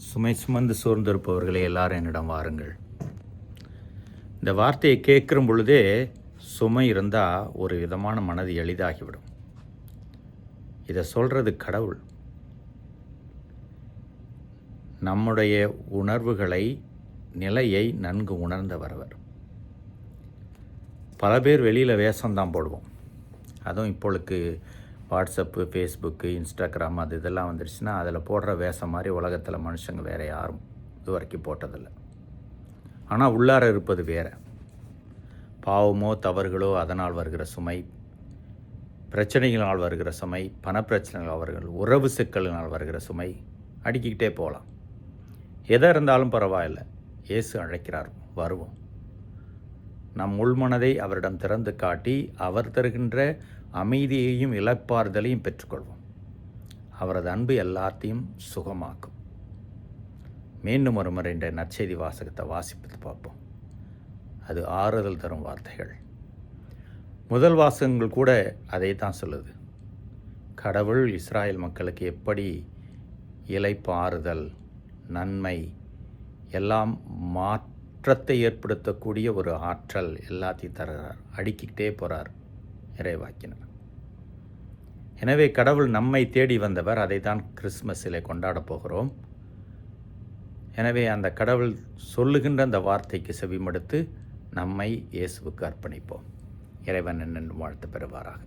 சுமை சுமந்து சோர்ந்திருப்பவர்களே எல்லாரும் என்னிடம் வாருங்கள். இந்த வார்த்தையை கேட்குற பொழுதே சுமை இருந்தால் ஒரு விதமான மனது எளிதாகிவிடும். இதை சொல்கிறது கடவுள். நம்முடைய உணர்வுகளை, நிலையை நன்கு உணர்ந்தவர் அவர். பல பேர் வெளியில் வேஷம்தான் போடுவோம். அதுவும் இப்பொழுது வாட்ஸ்அப்பு, ஃபேஸ்புக்கு, இன்ஸ்டாகிராம் அது இதெல்லாம் வந்துடுச்சுன்னா அதில் போடுற வேஷம் மாதிரி உலகத்தில் மனுஷங்க வேறு யாரும் இது வரைக்கும் போட்டதில்லை. ஆனால் உள்ளார இருப்பது வேறு. பாவமோ தவறுகளோ அதனால் வருகிற சுமை, பிரச்சனைகளால் வருகிற சுமை, பணப்பிரச்சனைகள் அவர்கள் உறவு சிக்கலினால் வருகிற சுமை அடுக்கிக்கிட்டே போகலாம். எதை இருந்தாலும் பரவாயில்லை, இயேசு அழைக்கிறார், வருவோம். நம் உள்மனதை அவரிடம் திறந்து காட்டி அவர் தருகின்ற அமைதியையும் இளைப்பாறுதலையும் பெற்றுக்கொள்வோம். அவரது அன்பு எல்லாத்தையும் சுகமாக்கும். மீண்டும் ஒரு முறை என்ற நற்செய்தி வாசகத்தை வாசிப்பது பார்ப்போம். அது ஆறுதல் தரும் வார்த்தைகள். முதல் வாசகங்கள் கூட அதை தான் சொல்லுது. கடவுள் இஸ்ராயல் மக்களுக்கு எப்படி இளைப்பாறுதல், நன்மை, எல்லாம் மாற்றத்தை ஏற்படுத்தக்கூடிய ஒரு ஆற்றல் எல்லாத்தையும் தருகிறார். அடுக்கிக்கிட்டே போகிறார் இறைவாக்கினர். எனவே கடவுள் நம்மை தேடி வந்தவர். அதை தான் கிறிஸ்மஸில் கொண்டாடப் போகிறோம். எனவே அந்த கடவுள் சொல்லுகின்ற அந்த வார்த்தைக்கு செவிமடுத்து நம்மை இயேசுவுக்கு அர்ப்பணிப்போம். இறைவன் என்னென்று வாழ்த்து பெறுவாராக.